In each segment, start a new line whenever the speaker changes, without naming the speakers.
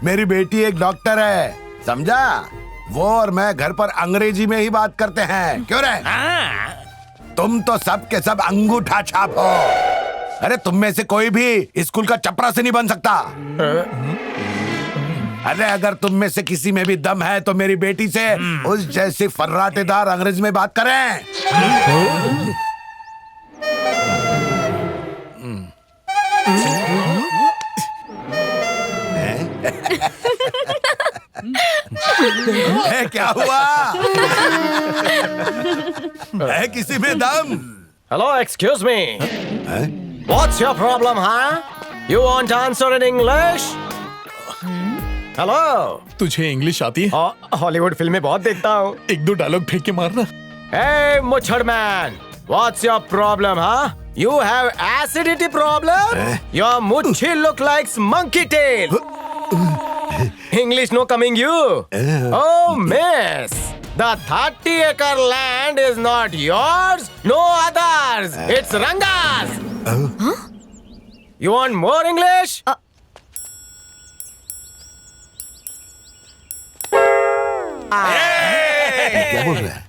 मेरी बेटी एक डॉक्टर है, समझा? वो और मैं घर पर अंग्रेजी में ही बात करते हैं। क्यों रे? तुम तो सब के सब अंगूठा छाप हो। अरे तुम में से कोई भी स्कूल का चपरासी नहीं बन सकता। अरे अगर तुम में से किसी में भी दम है तो मेरी बेटी से उस जैसी फर्राटेदार अंग्रेजी में बात करें। क्या हुआ? है किसी में दम?
Hello, excuse me. What's your problem, huh? You want to answer in English? Hello.
तुझे इंग्लिश आती है?
हॉलीवुड फिल्में बहुत देखता हूँ।
एक दो डायलॉग फेंक के मारना।
Hey, मुच्छड़ man. What's your problem, huh? You have acidity problem? Your muchi look like monkey tail. English no coming you. Oh, miss. The 30-acre land is not yours, no others. It's Ranga's. You want more English?
क्या बोल रहा है?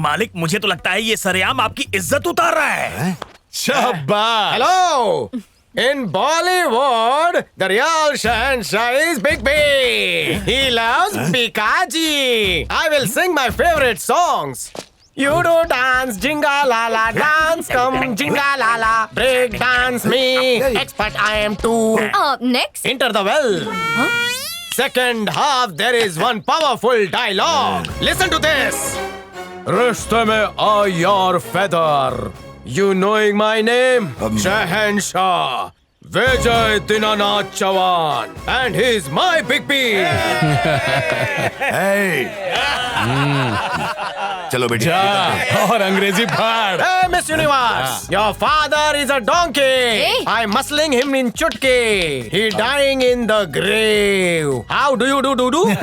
मालिक, मुझे तो लगता है ये सरेआम आपकी इज्जत उतार रहा है।
शाबाश।
Hello. In Bollywood, the real Shahanshah is Big B. He loves Pikaji. I will sing my favorite songs. You do dance, jinga la la, dance come jinga la la, break dance me, expert I am too.
Next.
Enter the well. Second half, there is one powerful dialogue. Listen to this. रिश्ते में आ यार feather. You knowing my name? Shahanshah. Vijay Dinanath Chavan. And he's my Big B.
चलो बेटी।
जा और अंग्रेजी फाड़।
Hey, Miss Universe. Your father is a donkey. I'm muscling him in chutke. He dying in the grave. How do you do?
ये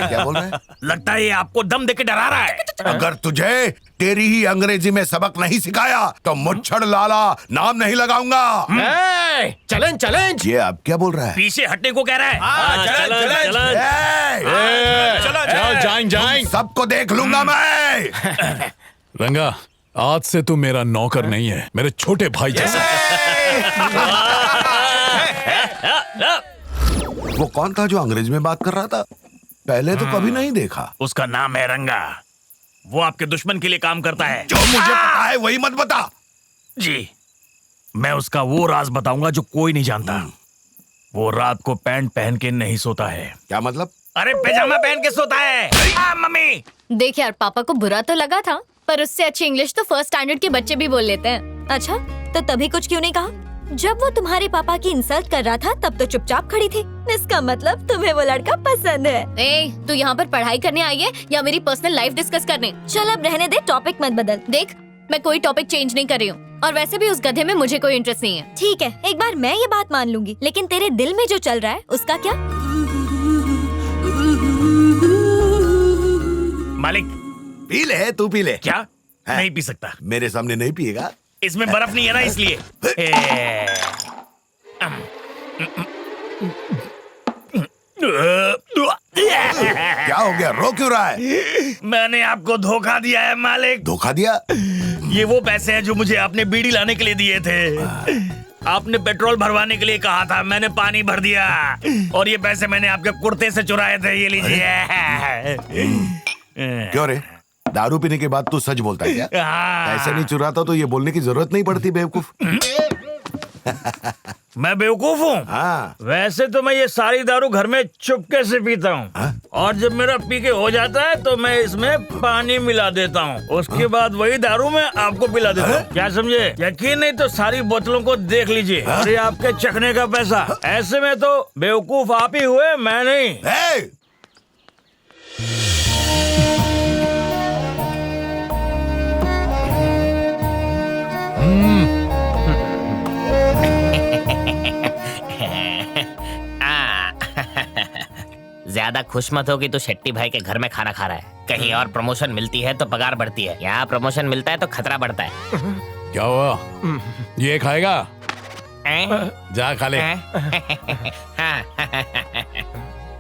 क्या बोल रहा है?
लगता है ये आपको दम देके डरा रहा है।
अगर तुझे तेरी ही अंग्रेजी में सबक नहीं सिखाया तो मुच्छड़ लाला नाम नहीं लगाऊंगा।
Hey, challenge.
ये अब क्या बोल रहा है?
पीछे हटने को कह रहा है।
जाएं।
सबको देख लूंगा मैं।
रंगा, आज से तू मेरा नौकर नहीं है, मेरे छोटे भाई जैसा।
वो कौन था जो अंग्रेजी में बात कर रहा था? पहले तो कभी नहीं देखा।
उसका नाम है रंगा। वो आपके दुश्मन के लिए काम करता है।
जो मुझे पता है वही मत बता।
जी, मैं उसका वो राज बताऊंगा जो कोई नहीं जानता। वो रात को पैंट पहन के नहीं सोता है।
क्या मतलब?
अरे पैजामा पहन के सोता है। मम्मी,
देख यार, पापा को बुरा तो लगा था, पर उससे अच्छी इंग्लिश तो फर्स्ट स्टैंडर्ड के बच्चे भी बोल लेते हैं।
अच्छा, तो तभी कुछ क्यों नहीं कहा? जब वो तुम्हारे पापा की इंसल्ट कर रहा था तब तो चुपचाप खड़ी थी। इसका मतलब तुम्हें वो लड़का पसंद है।
ए, तू यहाँ पर पढ़ाई करने आई है या मेरी पर्सनल लाइफ डिस्कस करने?
चल अब रहने दे, टॉपिक मत बदल।
देख, मैं कोई टॉपिक चेंज नहीं कर रही हूँ, और वैसे भी उस गधे में मुझे कोई इंटरेस्ट नहीं है।
ठीक है, एक बार मैं ये बात मान लूंगी, लेकिन तेरे दिल में जो चल रहा है उसका क्या?
मालिक,
पी ले, तू पी ले।
क्या? नहीं पी सकता।
मेरे सामने नहीं पिएगा।
इसमें बर्फ नहीं है ना, इसलिए।
क्या हो गया? रो क्यों रहा है?
मैंने आपको धोखा दिया है मालिक।
धोखा दिया?
ये वो पैसे हैं जो मुझे आपने बीड़ी लाने के लिए दिए थे। आपने पेट्रोल भरवाने के लिए कहा था, मैंने पानी भर दिया, और ये पैसे मैंने आपके कुर्ते से चुराए थे। ये लीजिए।
क्यों रे? दारू पीने के बाद तू सच बोलता है क्या? ऐसे नहीं चुराता तो ये बोलने की जरूरत नहीं पड़ती, बेवकूफ।
मैं बेवकूफ हूँ?
हाँ।
वैसे तो मैं ये सारी दारू घर में चुपके से पीता हूँ, और जब मेरा पी के हो जाता है तो मैं इसमें पानी मिला देता हूँ। उसके बाद वही दारू मैं आपको पिला देता हूँ। क्या समझे? यकीन नहीं तो सारी बोतलों को देख लीजिए। और ये आपके चखने का पैसा। ऐसे में तो बेवकूफ आप ही हुए, मैं नहीं।
ज्यादा खुश मत होगी तो शेट्टी भाई के घर में खाना खा रहा है। कहीं और प्रमोशन मिलती है तो पगार बढ़ती है, यहाँ प्रमोशन मिलता है तो खतरा बढ़ता है।
क्या हुआ? ये खाएगा? जा खा ले।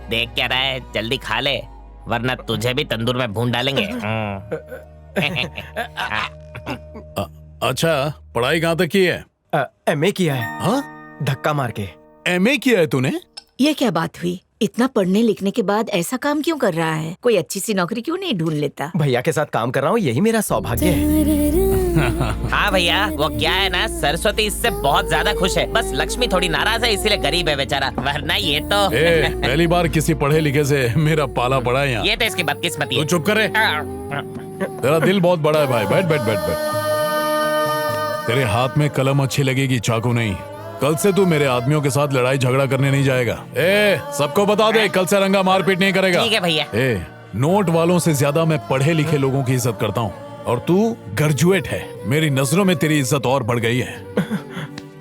देख क्या रहा है, जल्दी खा ले वरना तुझे भी तंदूर में भून डालेंगे।
अच्छा, पढ़ाई कहाँ तक की है?
MA किया है।
हाँ,
धक्का मार के।
MA किया है तूने?
ये क्या बात हुई? इतना पढ़ने लिखने के बाद ऐसा काम क्यों कर रहा है? कोई अच्छी सी नौकरी क्यों नहीं ढूंढ लेता?
भैया के साथ काम कर रहा हूँ, यही मेरा सौभाग्य है।
हाँ भैया, वो क्या है ना, सरस्वती इससे बहुत ज्यादा खुश है। बस लक्ष्मी थोड़ी नाराज है, इसीलिए गरीब है बेचारा, वरना ये तो
पहली बार किसी पढ़े लिखे से मेरा पाला पड़ा है यहाँ।
ये तो इसकी बदकिस्मती
तू
है।
चुप करे। तेरा दिल बहुत बड़ा है भाई। बैठ बैठ बैठ बैठ। तेरे हाथ में कलम अच्छी लगेगी, चाकू नहीं। कल से तू मेरे आदमियों के साथ लड़ाई झगड़ा करने नहीं जाएगा। सबको बता दे, कल से रंगा मारपीट नहीं करेगा।
ठीक है भैया।
नोट वालों से ज्यादा मैं पढ़े लिखे लोगों की इज्जत करता हूँ, और तू ग्रेजुएट है। मेरी नजरों में तेरी इज्जत और बढ़ गई है।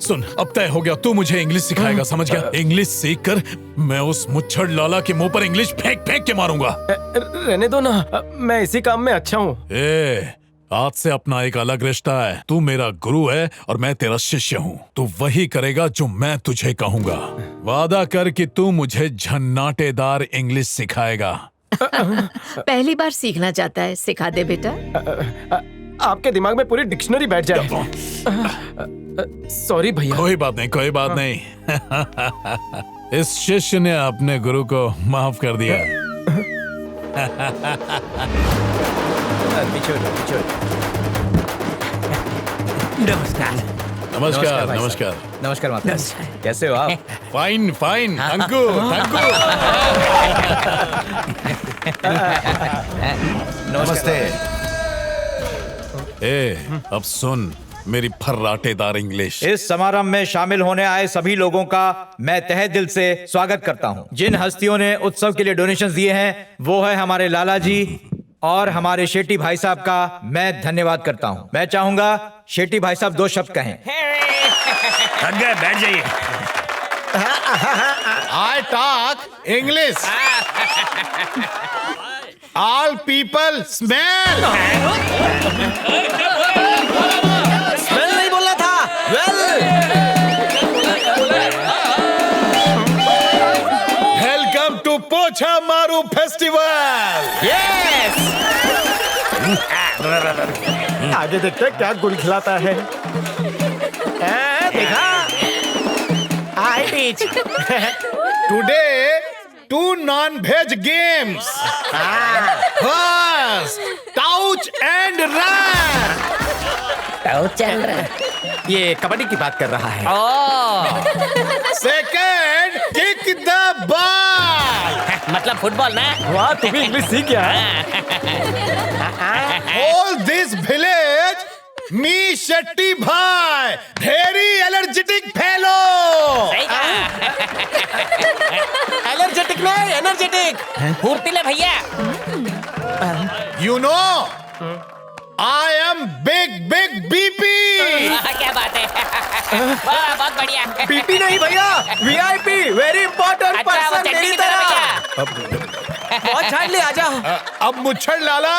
सुन, अब तय हो गया, तू मुझे इंग्लिश सिखाएगा, समझ गया? इंग्लिश सीखकर मैं उस मुच्छड़ लाला के मुंह पर इंग्लिश फेंक फेंक के मारूंगा।
रहने दो ना, मैं इसी काम में अच्छा हूँ।
आज से अपना एक अलग रिश्ता है। तू मेरा गुरु है और मैं तेरा शिष्य हूँ। तू वही करेगा जो मैं तुझे कहूँगा। वादा कर कि तू मुझे झन्नाटेदार इंग्लिश सिखाएगा।
पहली बार सीखना चाहता है, सिखा दे बेटा।
आपके दिमाग में पूरी डिक्शनरी बैठ जाए। सॉरी भैया।
कोई बात नहीं, कोई बात नहीं। इस शिष्य ने अपने गुरु को माफ कर दिया।
नमस्कार।
नमस्कार नमस्कार
नमस्कार माता। कैसे हो आप?
फाइन फाइन अंकुर अंकुर।
नमस्ते।
अब सुन मेरी फर्राटेदार इंग्लिश।
इस समारंभ में शामिल होने आए सभी लोगों का मैं तहे दिल से स्वागत करता हूं। जिन हस्तियों ने उत्सव के लिए डोनेशंस दिए हैं वो है हमारे लाला जी और हमारे शेट्टी भाई साहब का मैं धन्यवाद करता हूं। मैं चाहूंगा शेट्टी भाई साहब 2 शब्द कहें।
थक गए, बैठ जाइए।
I talk English. All people smell.
Smell नहीं बोलना था।
Welcome to पोछा मारू फेस्टिवल।
यस। आगे देखते क्या गुल खिलाता है। देखा? I teach.
Today 2 non-veg games. First, couch and run.
चल रहा
ये कबड्डी की बात कर रहा है।
Second, kick the ball.
मतलब फुटबॉल ना।
वाह, तू भी इंग्लिश सीख गया है।
All this village, me Shetty भाई, very energetic fellow.
एनर्जेटिक नहीं, एनर्जेटिक।
फुर्तीले भैया।
You know, I am big BP.
क्या बात है। वाह, बहुत बढ़िया।
पीपी नहीं भैया, वीआईपी, वेरी इंपॉर्टेंट
अच्छा, वो
पर्सन
चटनी
मेरी
की तरह
तरह। बहुत छाट ले, आजा।
अब मुच्छड़ लाला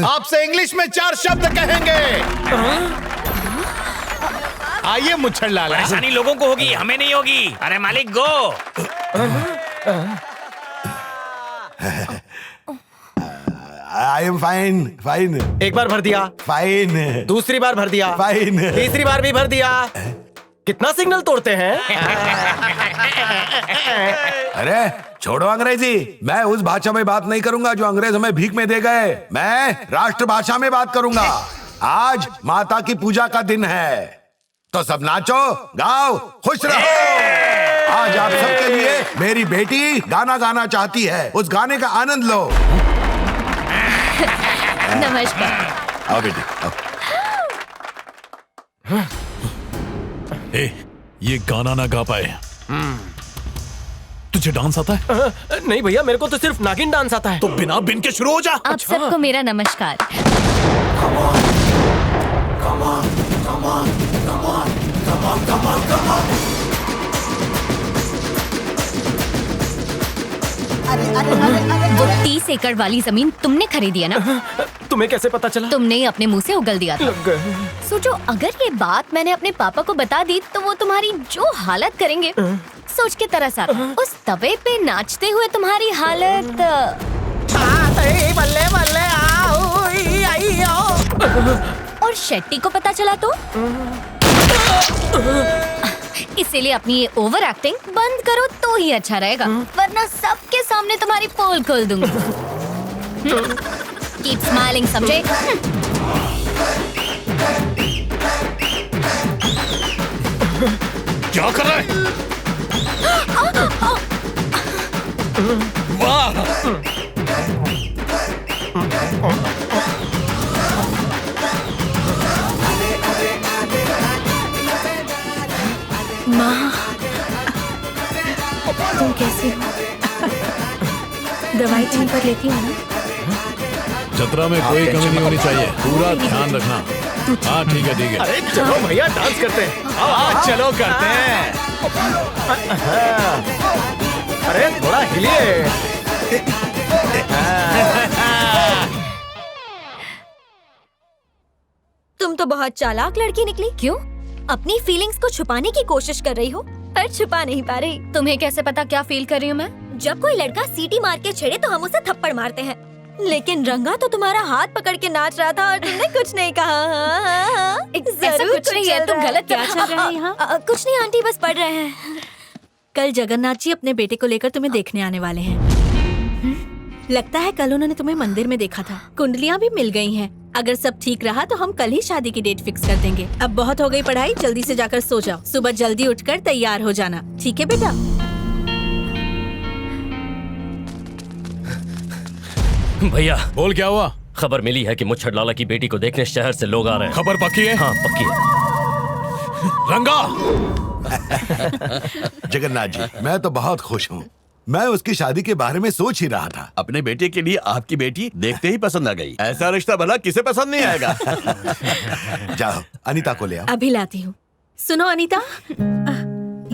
आपसे इंग्लिश में 4 शब्द कहेंगे। आइए मुच्छड़ लाला।
परेशानी लोगों को होगी, हमें नहीं होगी। अरे मालिक गो।
आई एम फाइन फाइन
एक बार भर दिया,
फाइन
दूसरी बार भर दिया,
फाइन।
तीसरी बार भी भर दिया। कितना सिग्नल तोड़ते हैं।
अरे छोड़ो अंग्रेजी, मैं उस भाषा में बात नहीं करूंगा जो अंग्रेज हमें भीख में दे गए। मैं राष्ट्रभाषा में बात करूंगा। आज माता की पूजा का दिन है, तो सब नाचो गाओ खुश रहो। आज आप सबके लिए मेरी बेटी गाना गाना चाहती है, उस गाने का आनंद लो।
नमस्कार।
आओ बेटी आओ।
ये गाना ना गा पाए। तुझे डांस आता है?
नहीं भैया, मेरे को तो सिर्फ नागिन डांस आता है।
तो बिना बिन के शुरू हो जा।
आप सबको मेरा नमस्कार। वो 30 एकड़ वाली जमीन तुमने खरीदी है ना?
तुम्हें कैसे पता चला?
तुमने ही अपने मुंह से उगल दिया था। सोचो, अगर ये बात मैंने अपने पापा को बता दी तो वो तुम्हारी जो हालत करेंगे, सोच के तरस आता। उस तवे पे नाचते हुए तुम्हारी हालत।
बल्ले बल्ले
और शेट्टी को पता चला तो? इसीलिए अपनी ये ओवर एक्टिंग बंद करो तो ही अच्छा रहेगा, वरना सबके सामने तुम्हारी पोल खोल दूंगी। कीप स्माइलिंग, समझे?
क्या कर रहा है? वाह!
माँ, तुम कैसी हो? दवाई टाइम पर लेती हो ना?
जतरा में कोई कमी नहीं होनी चाहिए, पूरा ध्यान रखना। हाँ ठीक है, ठीक है।
अरे चलो भैया, डांस करते हैं। हाँ चलो करते हैं। अरे थोड़ा हिलिए।
तुम तो बहुत चालाक लड़की निकली।
क्यों?
अपनी फीलिंग्स को छुपाने की कोशिश कर रही हो, पर छुपा नहीं पा रही।
तुम्हें कैसे पता क्या फील कर रही हूँ मैं?
जब कोई लड़का सीटी मार के छेड़े तो हम उसे थप्पड़ मारते हैं, लेकिन रंगा तो तुम्हारा हाथ पकड़ के नाच रहा था और तुमने कुछ नहीं कहा।
ऐसा कुछ नहीं है, तुम गलत
क्या चल रहा है यहाँ?
कुछ नहीं आंटी, बस पढ़ रहे हैं।
कल जगन्नाथ जी अपने बेटे को लेकर तुम्हें देखने आने वाले हैं। लगता है कल उन्होंने तुम्हें मंदिर में देखा था। कुंडलियाँ भी मिल गई हैं। अगर सब ठीक रहा तो हम कल ही शादी की डेट फिक्स कर देंगे। अब बहुत हो गई पढ़ाई, जल्दी से जाकर सो जाओ। सुबह जल्दी उठकर तैयार हो जाना, ठीक है बेटा?
भैया,
बोल, क्या हुआ?
खबर मिली है कि मुच्छड़ लाला की बेटी को देखने शहर से लोग आ रहे हैं।
खबर पक्की है?
हाँ पक्की है।
रंगा!
जगन्नाथ जी, मैं तो बहुत खुश हूँ। मैं उसकी शादी के बारे में सोच ही रहा था।
अपने बेटे के लिए आपकी बेटी देखते ही पसंद आ गई। ऐसा रिश्ता भला किसे पसंद नहीं आएगा।
जाओ, अनीता को ले आओ।
अभी लाती हूँ। सुनो अनीता,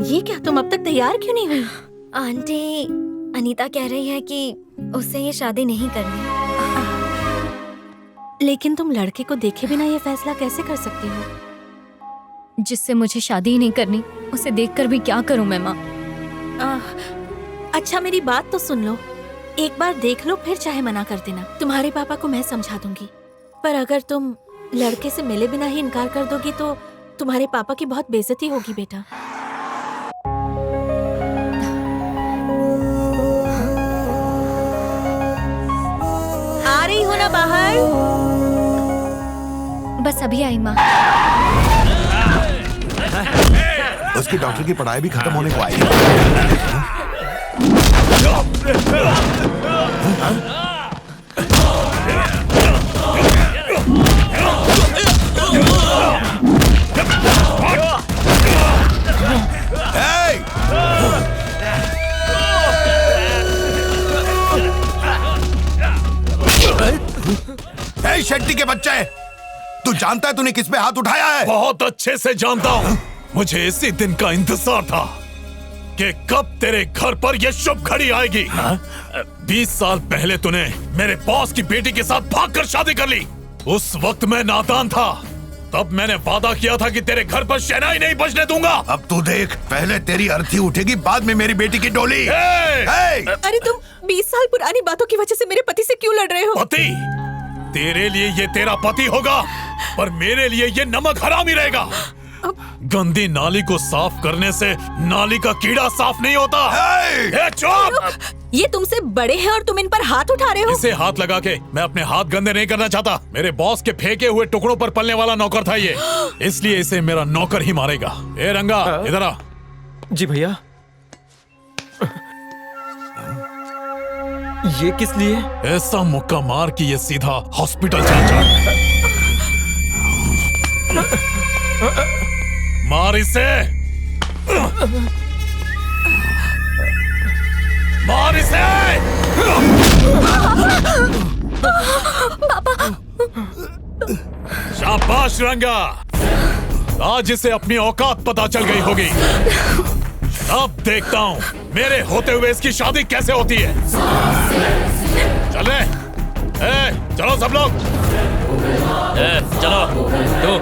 ये क्या, तुम अब तक तैयार क्यों नहीं हुई?
आंटी, अनीता कह रही है कि उससे ये शादी नहीं करनी।
लेकिन तुम लड़के को देखे बिना ये फैसला कैसे कर सकती हो?
जिससे मुझे शादी ही नहीं करनी, उसे देखकर भी क्या करूं मैं माँ?
अच्छा मेरी बात तो सुन लो। एक बार देख लो, फिर चाहे मना कर देना। तुम्हारे पापा को मैं समझा दूंगी, पर अगर तुम लड़के से मिले बिना ही इनकार कर दोगी तो तुम्हारे पापा की बहुत बेइज्जती होगी बेटा। आ रही हो ना बाहर?
बस अभी आई माँ।
उसकी डॉक्टर की पढ़ाई भी खत्म होने को आई। शेट्टी के बच्चे, तू जानता है तूने किस पे हाथ उठाया है?
बहुत अच्छे से जानता हूँ। मुझे इसी दिन का इंतजार था कि कब तेरे घर पर यह शुभ घड़ी आएगी। 20 साल पहले तूने मेरे बॉस की बेटी के साथ भागकर शादी कर ली। उस वक्त मैं नादान था। तब मैंने वादा किया था कि तेरे घर पर शहनाई नहीं बजने दूंगा।
अब तू देख, पहले तेरी अर्थी उठेगी, बाद में मेरी बेटी की डोली।
अरे तुम 20 साल पुरानी बातों की वजह से मेरे पति से क्यों लड़ रहे हो?
पति? तेरे लिए ये तेरा पति होगा, पर मेरे लिए ये नमक हरामी रहेगा। गंदी नाली को साफ करने से नाली का कीड़ा साफ नहीं होता। चुप!
ये तुमसे बड़े हैं और तुम इन पर हाथ उठा रहे हो।
इसे हाथ लगा के मैं अपने हाथ गंदे नहीं करना चाहता। मेरे बॉस के फेंके हुए टुकड़ों पर पलने वाला नौकर था ये, इसलिए इसे मेरा नौकर ही मारेगा। ए रंगा, इधर आ।
जी भैया। ये किस लिए?
ऐसा मुक्का मार कि ये सीधा हॉस्पिटल चल जाए। मार इसे, मार इसे। शाबाश रंगा, आज इसे अपनी औकात पता चल गई होगी। अब देखता हूँ मेरे होते हुए इसकी शादी कैसे होती है। चले, चलो सब लोग।
चलो तू